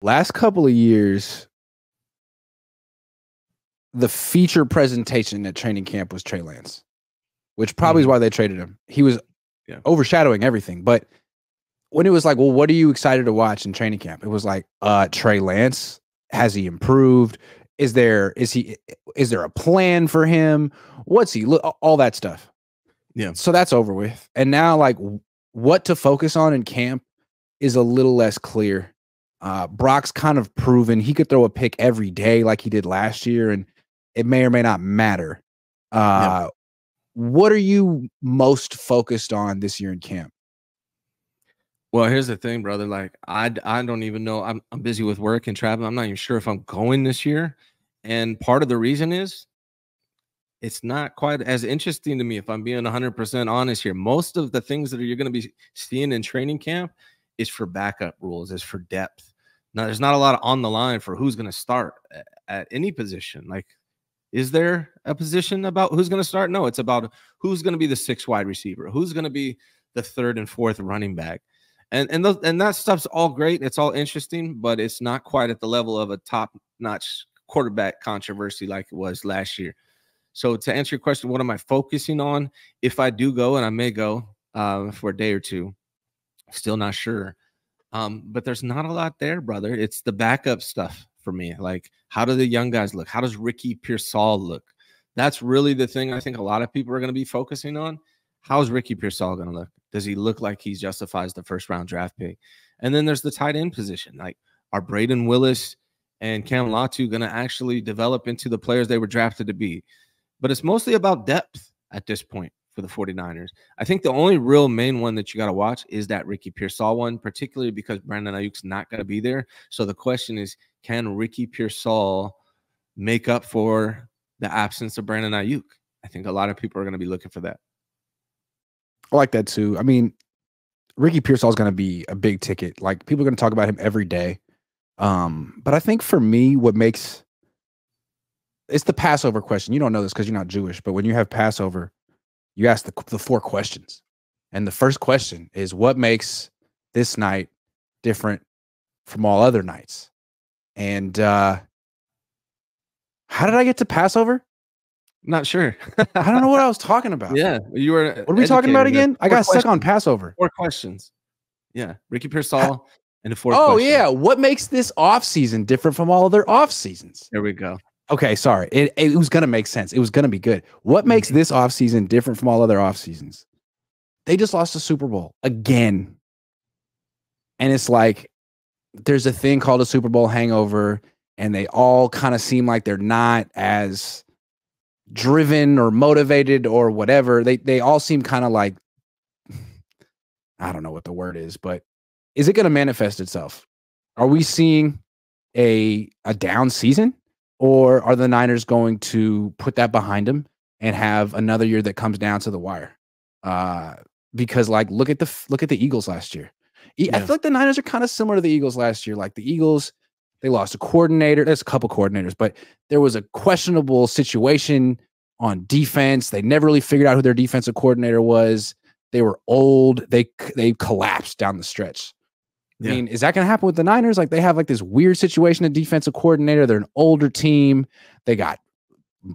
last couple of years, the feature presentation at training camp was Trey Lance, which probably is why they traded him. He was overshadowing everything. But when it was like, well, what are you excited to watch in training camp? It was like, Trey Lance. Has he improved? Is there a plan for him? What's he look? All that stuff. Yeah. So that's over with. And now, like, what to focus on in camp is a little less clear. Brock's kind of proven he could throw a pick every day like he did last year, and it may or may not matter. What are you most focused on this year in camp? Well, here's the thing, brother. Like, I don't even know. I'm busy with work and traveling. I'm not even sure if I'm going this year. And part of the reason is it's not quite as interesting to me, if I'm being 100% honest here. Most of the things that you're going to be seeing in training camp is for backup rules, is for depth. Now, there's not a lot on the line for who's going to start at any position. Like, is there a position about who's going to start? No, it's about who's going to be the sixth wide receiver, who's going to be the third and fourth running back. And that stuff's all great. It's all interesting, but it's not quite at the level of a top-notch quarterback controversy like it was last year. So to answer your question, what am I focusing on? If I do go, and I may go for a day or two, still not sure. But there's not a lot there, brother. It's the backup stuff for me. Like, how do the young guys look? How does Ricky Pearsall look? That's really the thing I think a lot of people are going to be focusing on. How's Ricky Pearsall going to look? Does he look like he justifies the first-round draft pick? And then there's the tight end position. Like, are Braden Willis and Cam Latu going to actually develop into the players they were drafted to be? But it's mostly about depth at this point for the 49ers. I think the only real main one that you got to watch is that Ricky Pearsall one, particularly because Brandon Ayuk's not going to be there. So the question is, can Ricky Pearsall make up for the absence of Brandon Ayuk? I think a lot of people are going to be looking for that. I like that too. I mean, Ricky Pearsall is going to be a big ticket. Like, people are going to talk about him every day. But I think for me, it's the Passover question. You don't know this because you're not Jewish, but when you have Passover, you ask the 4 questions. And the first question is, what makes this night different from all other nights? And how did I get to Passover? Not sure. I don't know what I was talking about. Yeah, you were. What are we talking about again? I got stuck on Passover. 4 questions. Yeah, Ricky Pearsall and the 4 questions. Oh, questions. yeah. What makes this off season different from all other off seasons? There we go. Okay, sorry. It was going to make sense. It was going to be good. What makes this off season different from all other off seasons? They just lost the Super Bowl again. And it's like, there's a thing called a Super Bowl hangover, and they all kind of seem like they're not as driven or motivated or whatever. They all seem kind of like, I don't know what the word is, but is it going to manifest itself? Are we seeing a down season, or are the Niners going to put that behind them and have another year that comes down to the wire? Because, like, look at the Eagles last year. I feel like the Niners are kind of similar to the Eagles last year. Like, the Eagles, they lost a coordinator. There's a couple coordinators, but there was a questionable situation on defense. They never really figured out who their defensive coordinator was. They were old. They collapsed down the stretch. I mean, is that going to happen with the Niners? Like, they have like this weird situation at defensive coordinator. They're an older team. They got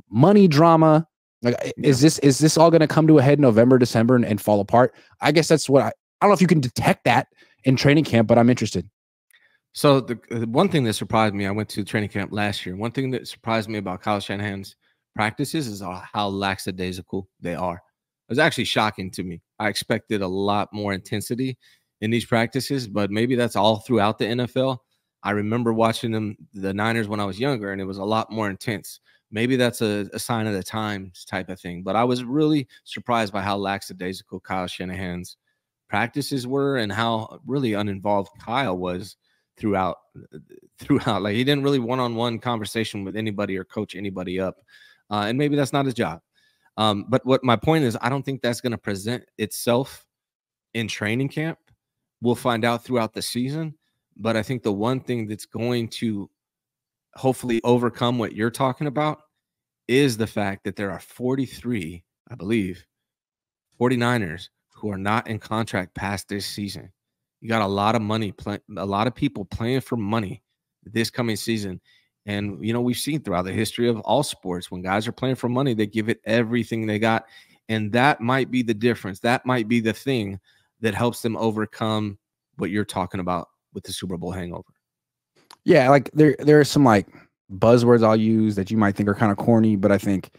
money drama. Like, is this all going to come to a head in November, December, and fall apart? I guess that's what I don't know if you can detect that in training camp, but I'm interested. So the one thing that surprised me, I went to training camp last year. One thing that surprised me about Kyle Shanahan's practices is how lackadaisical they are. It was actually shocking to me. I expected a lot more intensity in these practices, but maybe that's all throughout the NFL. I remember watching the Niners when I was younger, and it was a lot more intense. Maybe that's a sign of the times type of thing. But I was really surprised by how lackadaisical Kyle Shanahan's practices were and how really uninvolved Kyle was throughout. Like, he didn't really one-on-one conversation with anybody or coach anybody up. And maybe that's not his job. But what my point is, I don't think that's going to present itself in training camp. We'll find out throughout the season. But I think the one thing that's going to hopefully overcome what you're talking about is the fact that there are 43, I believe, 49ers who are not in contract past this season. You got a lot of money, a lot of people playing for money this coming season. And, we've seen throughout the history of all sports, when guys are playing for money, they give it everything they got. And that might be the difference. That might be the thing that helps them overcome what you're talking about with the Super Bowl hangover. Yeah, like there are some like buzzwords I'll use that you might think are kind of corny, but I think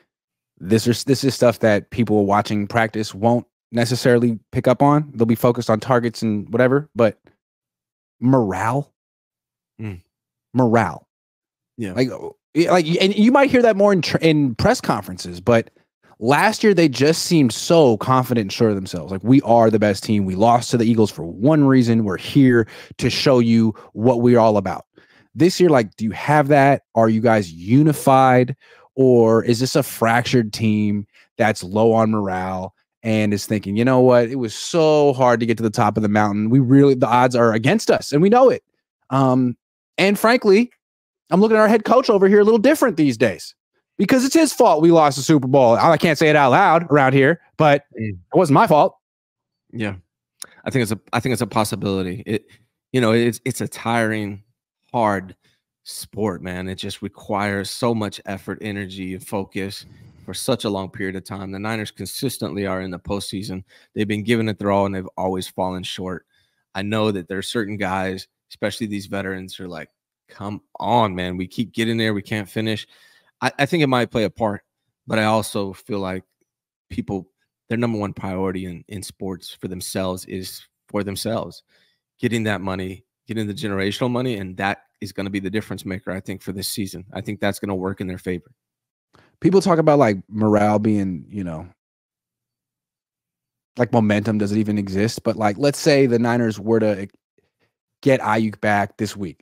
this is stuff that people watching practice won't necessarily pick up on. They'll be focused on targets and whatever, but morale. Morale. Yeah. Like, and you might hear that more in press conferences, but last year they just seemed so confident and sure of themselves. Like, we are the best team. We lost to the Eagles for one reason. We're here to show you what we're all about. This year, like, do you have that? Are you guys unified? Or is this a fractured team that's low on morale and is thinking, you know what? It was so hard to get to the top of the mountain. The odds are against us, and we know it. And frankly, I'm looking at our head coach over here a little different these days because it's his fault we lost the Super Bowl. I can't say it out loud around here, but it wasn't my fault. Yeah. I think it's a possibility. It's a tiring, hard sport, man. It just requires so much effort, energy, and focus for such a long period of time. The Niners consistently are in the postseason. They've been giving it their all, and they've always fallen short. I know that there are certain guys, especially these veterans, who are like, come on, man. We keep getting there. We can't finish. I think it might play a part, but I also feel like people, their number one priority in sports for themselves is for themselves, getting that money, getting the generational money, and that is going to be the difference maker, I think, for this season. I think that's going to work in their favor. People talk about like morale being, like momentum doesn't even exist. But like, let's say the Niners were to get Ayuk back this week.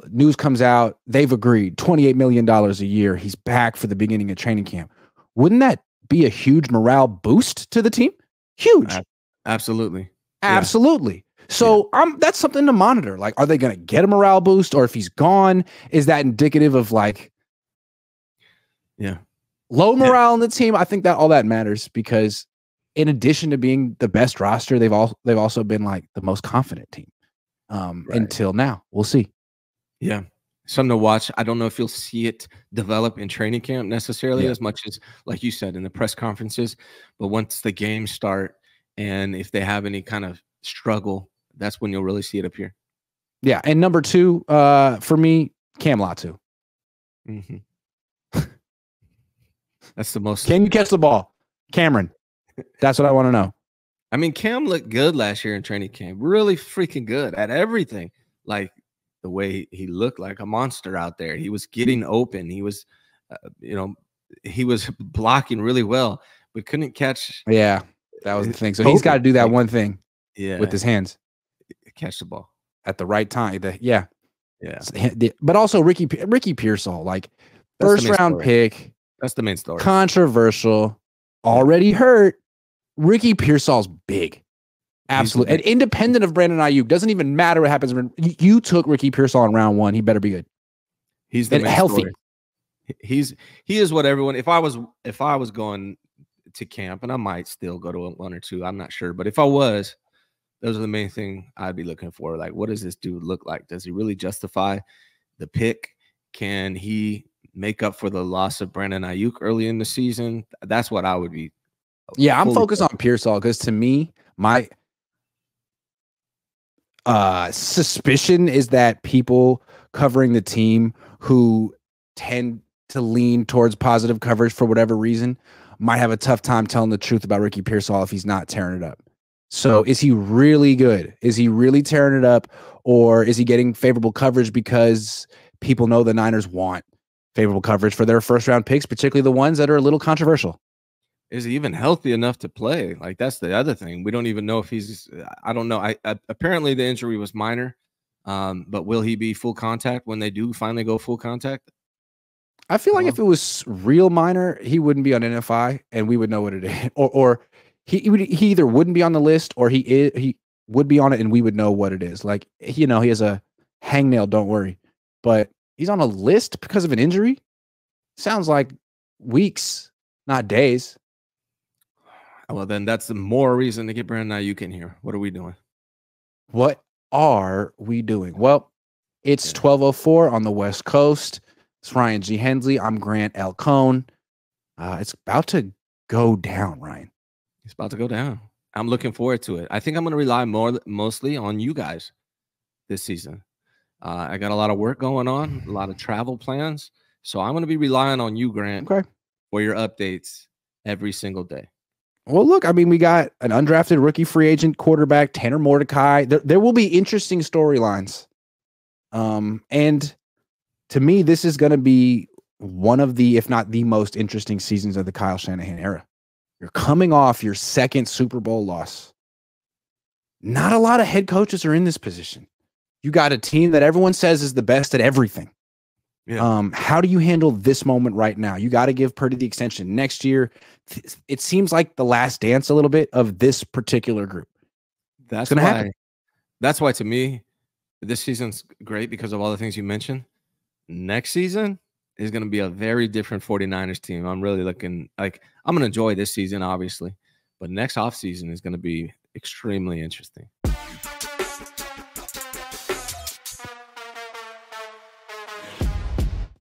News comes out, they've agreed $28 million a year. He's back for the beginning of training camp. Wouldn't that be a huge morale boost to the team? Huge. Absolutely. Absolutely. Yeah. So that's something to monitor. Like, are they going to get a morale boost, or if he's gone, is that indicative of like low morale in the team? I think that all that matters because in addition to being the best roster, they've also been like the most confident team until now. We'll see. Yeah. Something to watch. I don't know if you'll see it develop in training camp necessarily as much as, like you said, in the press conferences. But once the games start and if they have any kind of struggle, that's when you'll really see it appear. Yeah. And number two, for me, Cam Latu. That's the most. Can you catch the ball? Cameron. That's what I want to know. I mean, Cam looked good last year in training camp. Really freaking good at everything. Like, the way he looked like a monster out there. He was getting open. He was, he was blocking really well, but couldn't catch. Yeah, that was the thing. So he's got to do that one thing with his hands. Catch the ball. At the right time. Yeah. But also Ricky Pearsall, like first round pick. That's the main story. Controversial. Already hurt. Ricky Pearsall's big. Absolutely. And independent of Brandon Ayuk, doesn't even matter what happens. You took Ricky Pearsall in round one. He better be good. He's the healthy. Story. He is what everyone. If I was going to camp, and I might still go to one or two, I'm not sure. But if I was, those are the main thing I'd be looking for. Like, what does this dude look like? Does he really justify the pick? Can he make up for the loss of Brandon Ayuk early in the season? That's what I would be. Yeah, I'm focused on Pearsall because to me, my suspicion is that people covering the team who tend to lean towards positive coverage for whatever reason might have a tough time telling the truth about Ricky Pearsall if he's not tearing it up. So is he really good? Is he really tearing it up? Or is he getting favorable coverage because people know the Niners want favorable coverage for their first round picks, particularly the ones that are a little controversial? Is he even healthy enough to play? Like, that's the other thing. We don't even know if he's, I don't know. I apparently the injury was minor, but will he be full contact when they do finally go full contact? I feel like if it was real minor, he wouldn't be on NFI and we would know what it is. Or he either wouldn't be on the list or he would be on it and we would know what it is. Like, he has a hangnail, don't worry. But he's on a list because of an injury? Sounds like weeks, not days. Well, then that's the more reason to get Brandon Ayuk in here. What are we doing? What are we doing? Well, It's 12:04 on the West Coast. It's Ryan G. Hensley. I'm Grant L. Cohn. It's about to go down, Ryan. It's about to go down. I'm looking forward to it. I think I'm going to rely mostly on you guys this season. I got a lot of work going on, a lot of travel plans. So I'm going to be relying on you, Grant, for your updates every single day. Well, look, I mean, we got an undrafted rookie free agent quarterback, Tanner Mordecai. There will be interesting storylines. And to me, this is going to be one of the, if not the most interesting seasons of the Kyle Shanahan era. You're coming off your second Super Bowl loss. Not a lot of head coaches are in this position. You got a team that everyone says is the best at everything. Yeah. How do you handle this moment right now? You got to give Purdy the extension next year. It seems like the last dance a little bit of this particular group. That's going to happen. That's why, to me, this season's great because of all the things you mentioned. Next season is going to be a very different 49ers team. I'm really looking like I'm going to enjoy this season, obviously, but next offseason is going to be extremely interesting.